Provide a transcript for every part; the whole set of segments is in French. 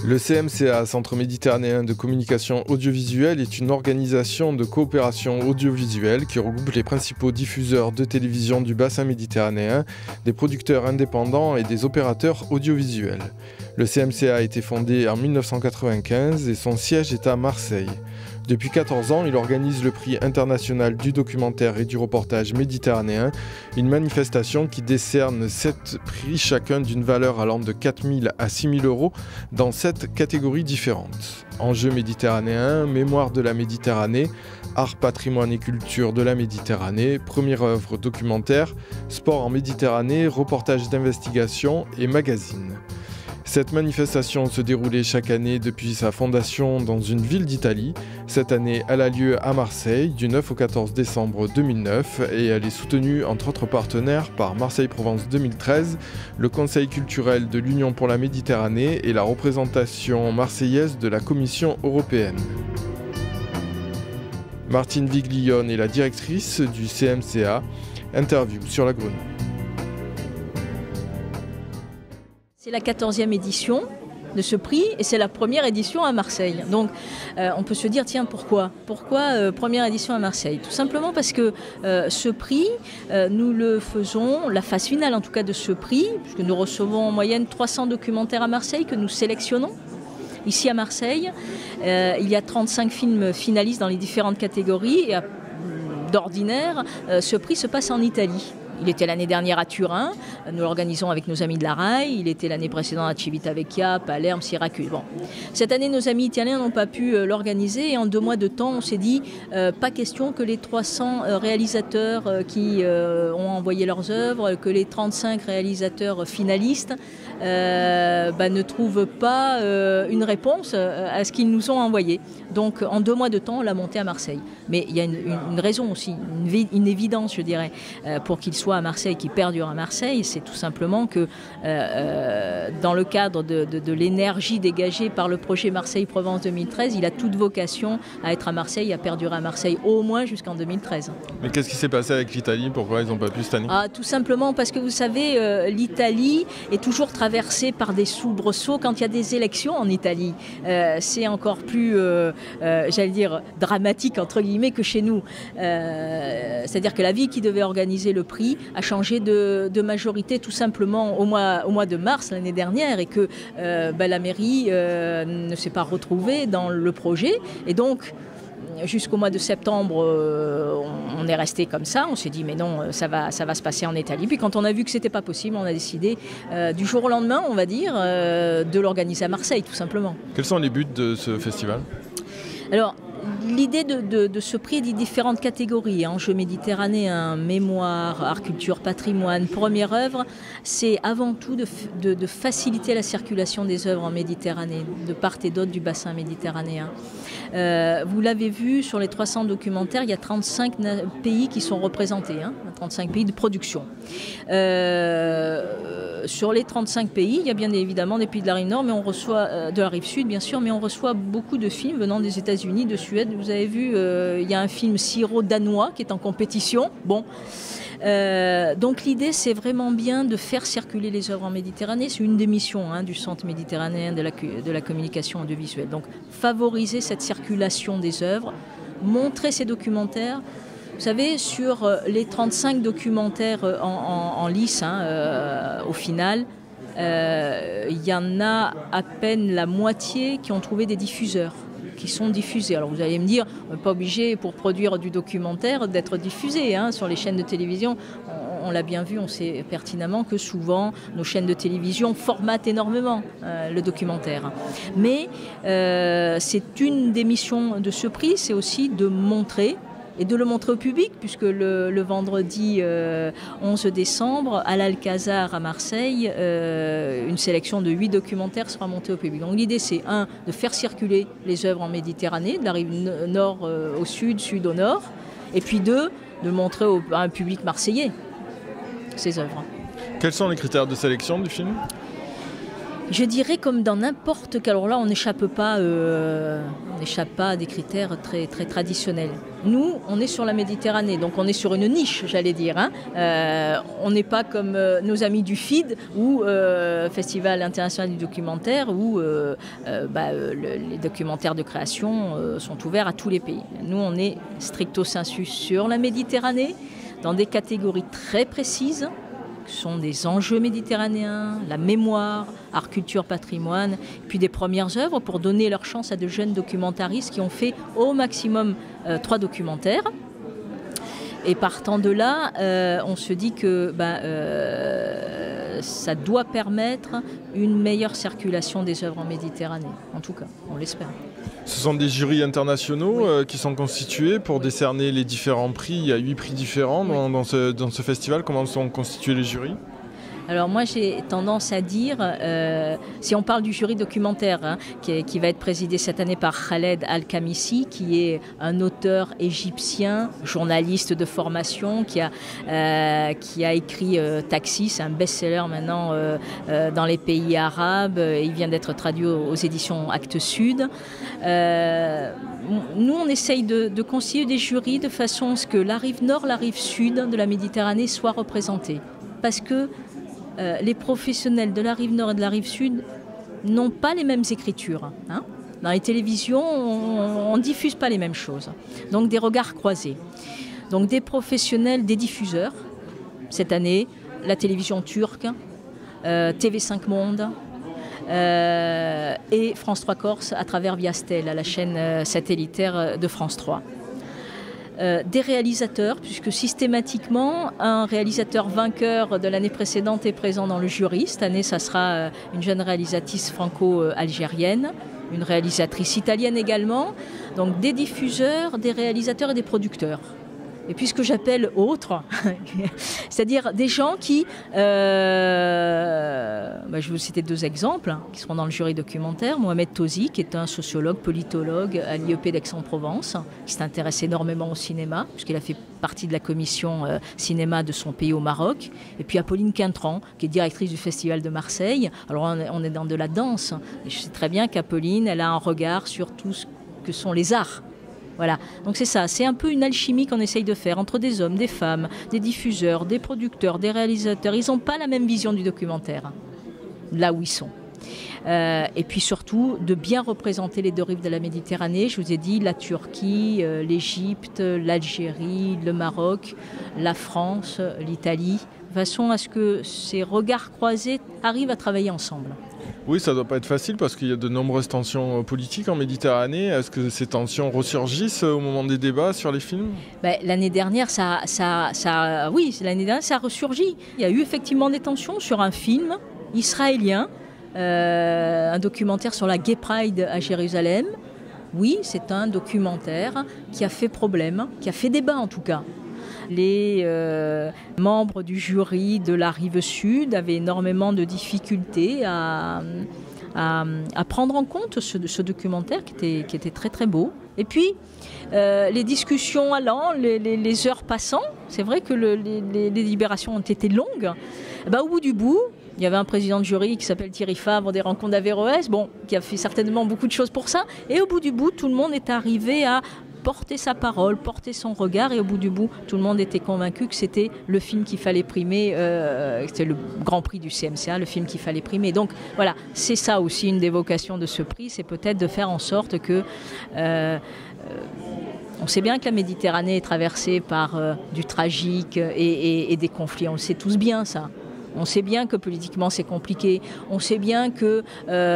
Le CMCA, Centre méditerranéen de communication audiovisuelle, est une organisation de coopération audiovisuelle qui regroupe les principaux diffuseurs de télévision du bassin méditerranéen, des producteurs indépendants et des opérateurs audiovisuels. Le CMCA a été fondé en 1995 et son siège est à Marseille. Depuis 14 ans, il organise le prix international du documentaire et du reportage méditerranéen, une manifestation qui décerne 7 prix chacun d'une valeur allant de 4 000 à 6 000 euros dans 7 catégories différentes. Enjeux méditerranéens, mémoire de la Méditerranée, art, patrimoine et culture de la Méditerranée, première œuvre documentaire, sport en Méditerranée, reportage d'investigation et magazine. Cette manifestation se déroulait chaque année depuis sa fondation dans une ville d'Italie. Cette année, elle a lieu à Marseille du 9 au 14 décembre 2009 et elle est soutenue entre autres partenaires par Marseille-Provence 2013, le Conseil culturel de l'Union pour la Méditerranée et la représentation marseillaise de la Commission européenne. Martine Viglione est la directrice du CMCA. Interview sur la Grenouille. C'est la 14e édition de ce prix et c'est la première édition à Marseille. Donc on peut se dire, tiens, pourquoi première édition à Marseille? Tout simplement parce que ce prix, nous le faisons, la phase finale en tout cas de ce prix, puisque nous recevons en moyenne 300 documentaires à Marseille que nous sélectionnons. Ici à Marseille, il y a 35 films finalistes dans les différentes catégories et d'ordinaire, ce prix se passe en Italie. Il était l'année dernière à Turin, nous l'organisons avec nos amis de la RAI, il était l'année précédente à Civitavecchia, Palerme, Syracuse. Bon. Cette année, nos amis italiens n'ont pas pu l'organiser et en 2 mois de temps, on s'est dit, pas question que les 300 réalisateurs qui ont envoyé leurs œuvres, que les 35 réalisateurs finalistes ne trouvent pas une réponse à ce qu'ils nous ont envoyé. Donc en 2 mois de temps, on l'a monté à Marseille. Mais il y a une raison aussi, une évidence, je dirais, pour qu'il soit à Marseille, qui perdure à Marseille, c'est tout simplement que dans le cadre de l'énergie dégagée par le projet Marseille-Provence 2013, il a toute vocation à être à Marseille, à perdurer à Marseille au moins jusqu'en 2013. Mais qu'est-ce qui s'est passé avec l'Italie? Pourquoi ils n'ont pas pu cette année? Tout simplement parce que vous savez, l'Italie est toujours traversée par des soubresauts quand il y a des élections en Italie. C'est encore plus, j'allais dire, dramatique entre guillemets que chez nous. C'est-à-dire que la ville qui devait organiser le prix a changé de majorité tout simplement au mois de mars l'année dernière et que la mairie ne s'est pas retrouvée dans le projet et donc jusqu'au mois de septembre on est resté comme ça, on s'est dit mais non ça va se passer en Italie, puis quand on a vu que c'était pas possible on a décidé du jour au lendemain on va dire de l'organiser à Marseille tout simplement. Quels sont les buts de ce festival? Alors l'idée de ce prix est des différentes catégories, enjeux méditerranéens, mémoire, art, culture, patrimoine, première œuvre, c'est avant tout de faciliter la circulation des œuvres en Méditerranée, de part et d'autre du bassin méditerranéen. Vous l'avez vu, sur les 300 documentaires, il y a 35 pays qui sont représentés, 35 pays de production. Sur les 35 pays, il y a bien évidemment des pays de la rive nord, mais on reçoit de la rive sud, bien sûr, mais on reçoit beaucoup de films venant des États-Unis, de Suède. Vous avez vu, il y a un film syro-danois qui est en compétition. Bon. Donc l'idée, c'est vraiment bien de faire circuler les œuvres en Méditerranée. C'est une des missions du Centre méditerranéen de la communication audiovisuelle. Donc favoriser cette circulation des œuvres, montrer ces documentaires. Vous savez, sur les 35 documentaires en lice, au final, il y en a à peine la moitié qui ont trouvé des diffuseurs, qui sont diffusés. Alors vous allez me dire, on n'est pas obligé pour produire du documentaire d'être diffusé sur les chaînes de télévision. On l'a bien vu, on sait pertinemment que souvent nos chaînes de télévision formatent énormément le documentaire. Mais c'est une des missions de ce prix, c'est aussi de montrer et de le montrer au public, puisque le vendredi 11 décembre, à l'Alcazar à Marseille, une sélection de 8 documentaires sera montée au public. Donc l'idée, c'est de faire circuler les œuvres en Méditerranée, de la rive nord au sud, sud au nord, et puis 2, de montrer à un public marseillais ces œuvres. Quels sont les critères de sélection du film ? Je dirais comme dans n'importe quel... Alors là, on n'échappe pas à des critères très, très traditionnels. Nous, on est sur la Méditerranée, donc on est sur une niche, j'allais dire. On n'est pas comme nos amis du FID, ou Festival international du documentaire, où les documentaires de création sont ouverts à tous les pays. Nous, on est stricto sensu sur la Méditerranée, dans des catégories très précises, qui sont des enjeux méditerranéens, la mémoire, art, culture, patrimoine, puis des premières œuvres pour donner leur chance à de jeunes documentaristes qui ont fait au maximum 3 documentaires. Et partant de là, on se dit que ça doit permettre une meilleure circulation des œuvres en Méditerranée. En tout cas, on l'espère. Ce sont des jurys internationaux qui sont constitués pour décerner les différents prix. Il y a 8 prix différents dans ce festival. Comment sont constitués les jurys ? Alors moi j'ai tendance à dire, si on parle du jury documentaire qui va être présidé cette année par Khaled Al-Khamisi, qui est un auteur égyptien, journaliste de formation, qui a écrit Taxi, c'est un best-seller maintenant dans les pays arabes, il vient d'être traduit aux éditions Actes Sud. Nous on essaye de constituer des jurys de façon à ce que la rive nord, la rive sud de la Méditerranée soient représentées. Parce que les professionnels de la rive nord et de la rive sud n'ont pas les mêmes écritures. Dans les télévisions, on ne diffuse pas les mêmes choses. Donc des regards croisés. Donc des professionnels, des diffuseurs. Cette année, la télévision turque, TV5 Monde et France 3 Corse à travers Viastel, la chaîne satellitaire de France 3. Des réalisateurs, puisque systématiquement, un réalisateur vainqueur de l'année précédente est présent dans le jury. Cette année, ça sera une jeune réalisatrice franco-algérienne, une réalisatrice italienne également. Donc des diffuseurs, des réalisateurs et des producteurs. Et puis ce que j'appelle autres, c'est-à-dire des gens qui... je vais vous citer 2 exemples qui seront dans le jury documentaire. Mohamed Tozi, qui est un sociologue, politologue à l'IEP d'Aix-en-Provence, qui s'intéresse énormément au cinéma, puisqu'il a fait partie de la commission cinéma de son pays au Maroc. Et puis Apolline Quintran, qui est directrice du Festival de Marseille. Alors on est dans de la danse. Et je sais très bien qu'Apolline, elle a un regard sur tout ce que sont les arts. Voilà, donc c'est ça, c'est un peu une alchimie qu'on essaye de faire entre des hommes, des femmes, des diffuseurs, des producteurs, des réalisateurs. Ils n'ont pas la même vision du documentaire, là où ils sont. Et puis surtout, de bien représenter les 2 rives de la Méditerranée. Je vous ai dit la Turquie, l'Égypte, l'Algérie, le Maroc, la France, l'Italie, de façon à ce que ces regards croisés arrivent à travailler ensemble. Oui, ça ne doit pas être facile parce qu'il y a de nombreuses tensions politiques en Méditerranée. Est-ce que ces tensions ressurgissent au moment des débats sur les films ? L'année dernière, ça a ressurgi. Il y a eu effectivement des tensions sur un film israélien, un documentaire sur la Gay Pride à Jérusalem. Oui, c'est un documentaire qui a fait problème, qui a fait débat en tout cas. Les membres du jury de la rive sud avaient énormément de difficultés à prendre en compte ce documentaire qui était très très beau. Et puis, les discussions allant, les heures passant, c'est vrai que les délibérations ont été longues. Au bout du bout, il y avait un président de jury qui s'appelle Thierry Favre des Rencontres d'Averroès, qui a fait certainement beaucoup de choses pour ça. Et au bout du bout, tout le monde est arrivé à porter sa parole, porter son regard, et au bout du bout, tout le monde était convaincu que c'était le film qu'il fallait primer, c'était le Grand Prix du CMCA, le film qu'il fallait primer. Donc voilà, c'est ça aussi une des vocations de ce prix, c'est peut-être de faire en sorte que... on sait bien que la Méditerranée est traversée par du tragique et des conflits, on le sait tous bien ça. On sait bien que politiquement c'est compliqué, on sait bien que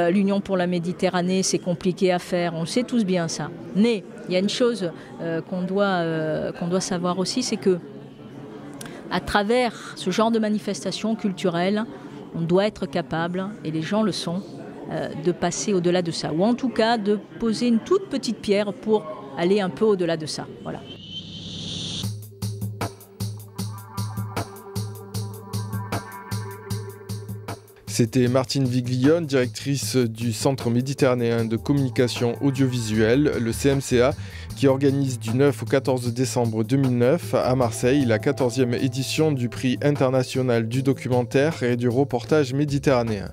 l'Union pour la Méditerranée c'est compliqué à faire, on le sait tous bien ça. Mais il y a une chose qu'on doit savoir aussi, c'est que à travers ce genre de manifestations culturelles, on doit être capable, et les gens le sont, de passer au-delà de ça. Ou en tout cas de poser une toute petite pierre pour aller un peu au-delà de ça. Voilà. C'était Martine Viglione, directrice du Centre méditerranéen de communication audiovisuelle, le CMCA, qui organise du 9 au 14 décembre 2009 à Marseille la 14e édition du prix international du documentaire et du reportage méditerranéen.